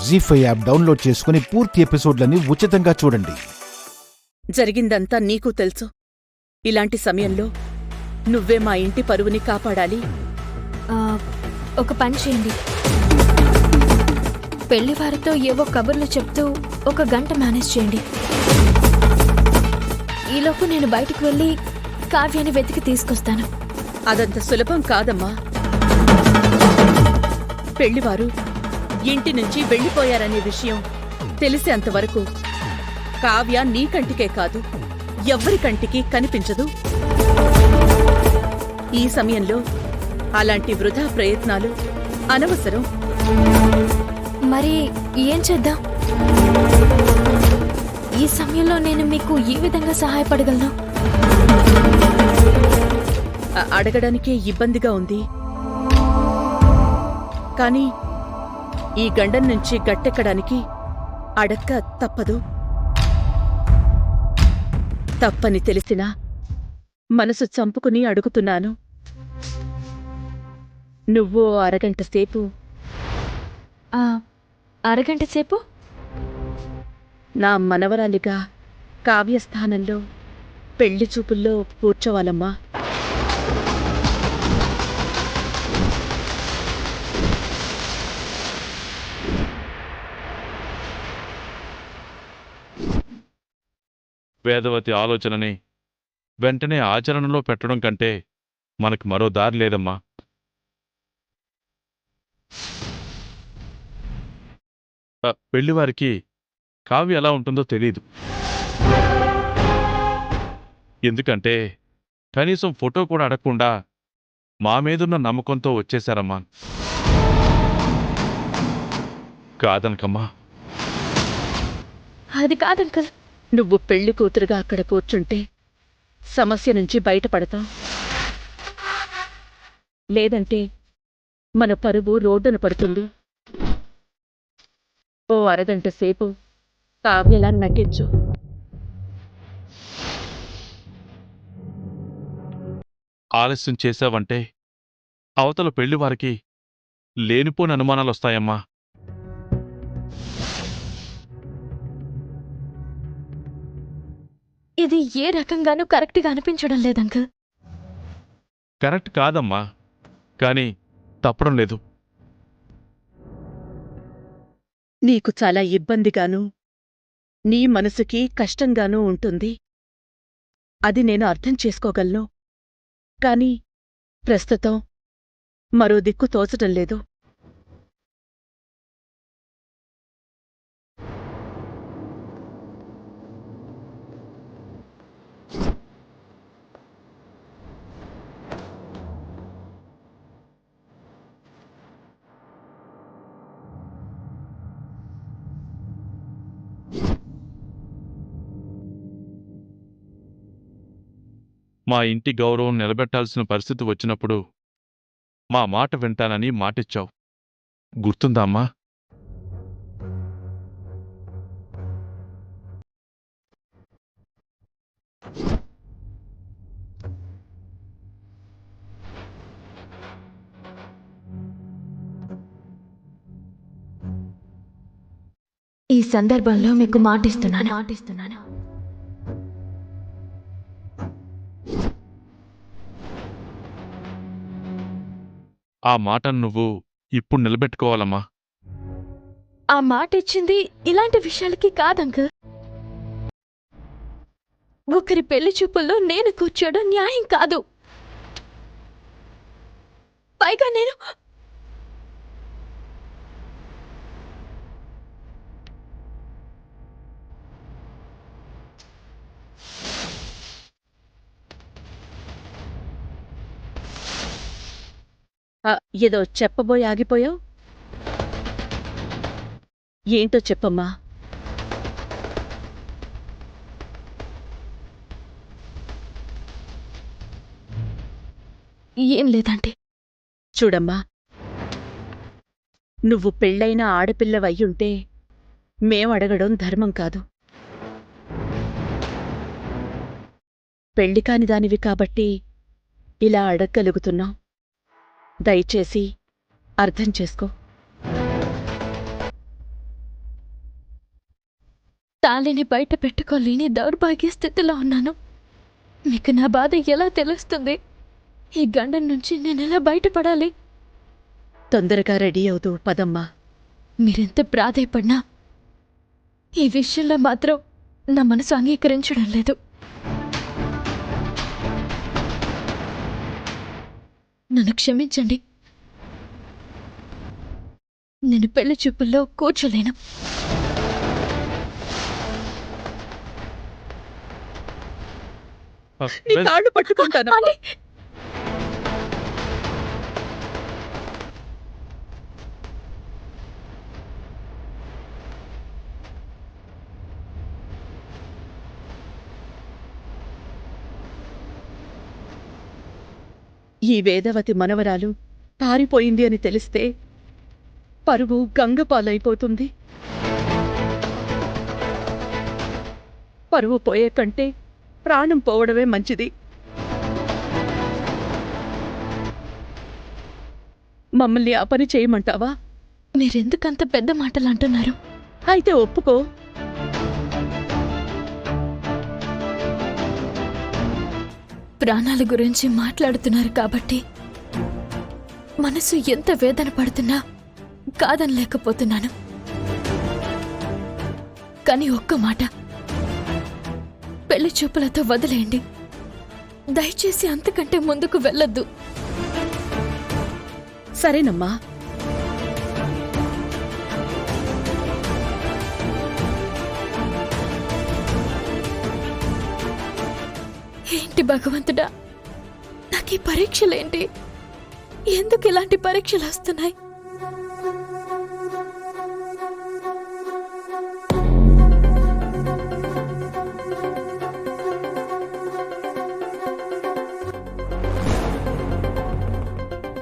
జీ5 app download చేసుకుని పూర్తి ఎపిసోడ్లని ఉచితంగా చూడండి. జరిగిందంతా నీకు తెలుసు. ఇలాంటి సమయంలో నువ్వే మా ఇంటి పరువుని కాపాడాలి. ఒక పని చేయండి. పెళ్లివారితో ఏవో కబుర్లు చెప్తూ 1 గంట మేనేజ్ చేయండి. ఈలోపు నేను బయటికి వెళ్ళి కావ్యాన్ని వెతికి తీసుకొస్తాను. అదంత సులభం కాదమ్మా. పెళ్లివారు ఇంటి నుంచి వెళ్ళిపోయారనే విషయం తెలిసేంతవరకు కావ్య నీ కంటికే కాదు, ఎవ్వరి కంటికి కనిపించదు. ఈ సమయంలో అలాంటి వృధా ప్రయత్నాలు అనవసరం. మరి ఏం చేద్దాం? ఈ సమయంలో నేను మీకు ఏ విధంగా సహాయపడగలను? అడగడానికే ఇబ్బందిగా ఉంది. కానీ ఈ గండం నుంచి గట్టెక్కడానికి అడక్క తప్పదు. తప్పని తెలిసినా మనసు చంపుకుని అడుగుతున్నాను. నువ్వు అరగంట సేపు అరగంట సేపు నా మనవరాలిగా కావ్యస్థానంలో పెళ్లి చూపుల్లో కూర్చోవాలమ్మా. వేదవతి ఆలోచనని వెంటనే ఆచరణలో పెట్టడం కంటే మనకు మరో దారి లేదమ్మా. పెళ్లివారికి కావ్య ఎలా ఉంటుందో తెలీదు. ఎందుకంటే కనీసం ఫోటో కూడా అడగకుండా మా మీదున్న నమ్మకంతో వచ్చేశారమ్మా. కాదనకమ్మా. అది కాదంకల్. నువ్వు పెళ్లి కూతురుగా అక్కడ కూర్చుంటే సమస్య నుంచి బయటపడతాం. లేదంటే మన పరువు రోడ్డున పడుతుంది. ఓ అరగంట సేపు కావ్యలా నటించు. ఆలస్యం చేశావంటే అవతల పెళ్లివారికి లేనిపోని అనుమానాలొస్తాయమ్మా. ఇది ఏ రకంగానూ కరెక్ట్గా అనిపించడం లేదంకల్. కరెక్ట్ కాదమ్మా, కానీ తప్పడం లేదు. నీకు చాలా ఇబ్బందిగానూ నీ మనసుకి కష్టంగానూ ఉంటుంది. అది నేను అర్థం చేసుకోగలను. కాని ప్రస్తుతం మరో దిక్కు తోచటం లేదు. మా ఇంటి గౌరవం నిలబెట్టాల్సిన పరిస్థితి వచ్చినప్పుడు మా మాట వింటానని మాటిచ్చావు. గుర్తుందా అమ్మా? ఈ సందర్భంలో మీకు మాటిస్తున్నాను. ఆ మాటను నువ్వు ఇప్పుడు నిలబెట్టుకోవాలమ్మా. ఆ మాట ఇచ్చింది ఇలాంటి విషయాలకి కాదంకల్. ఒకరి పెళ్లి చూపుల్లో నేను కూర్చోవడం న్యాయం కాదు. పైగా నేను ఏదో చెప్పబోయి ఆగిపోయావు. ఏంటో చెప్పమ్మా. ఏం లేదంటే చూడమ్మా, నువ్వు పెళ్ళైన ఆడపిల్లవయ్యుంటే మేమడగడం ధర్మం కాదు. పెళ్లికాని దానివి కాబట్టి ఇలా అడగగలుగుతున్నాం. దయచేసి అర్థం చేసుకో. తాళిని బయట పెట్టుకోలేని దౌర్భాగ్య స్థితిలో ఉన్నాను. మీకు నా బాధ ఎలా తెలుస్తుంది? ఈ గండం నుంచి నేనెలా బయటపడాలి? తొందరగా రెడీ అవుతూ పదమ్మా. మీరెంత ప్రాధాయపడినా ఈ విషయంలో మాత్రం నా మనసు అంగీకరించడం లేదు. నన్ను క్షమించండి. నేను పెళ్లి చూపుల్లో కూర్చోలేను. నీ కాళ్ళు పట్టుకుంటాను. అని ఈ వేదవతి మనవరాలు పారిపోయింది అని తెలిస్తే పరువు గంగపాలైపోతుంది. పరువు పోయే కంటే ప్రాణం పోవడమే మంచిది. మమ్మల్ని ఆ పని చేయమంటావా? మీరెందుకంత పెద్ద మాటలు అంటున్నారు? అయితే ఒప్పుకో. ప్రాణాల గురించి మాట్లాడుతున్నారు కాబట్టి మనసు ఎంత వేదన పడుతున్నా కాదనలేకపోతున్నాను. కానీ ఒక్క మాట, పెళ్లి చూపులతో వదిలేయండి. దయచేసి అంతకంటే ముందుకు వెళ్ళొద్దు. సరేనమ్మా. ఏంటి భగవంతుడా, నాకు ఈ పరీక్షలేంటి? ఎందుకు ఇలాంటి పరీక్షలు వస్తున్నాయి?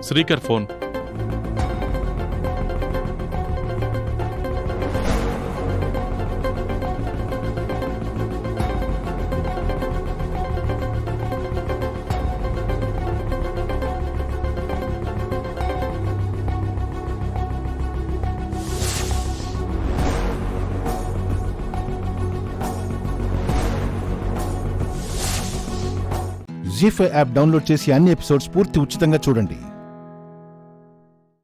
శ్రీకర్ ఫోన్. జీ5 యాప్ డౌన్లోడ్ చేసి అన్ని ఎపిసోడ్స్ పూర్తి ఉచితంగా చూడండి.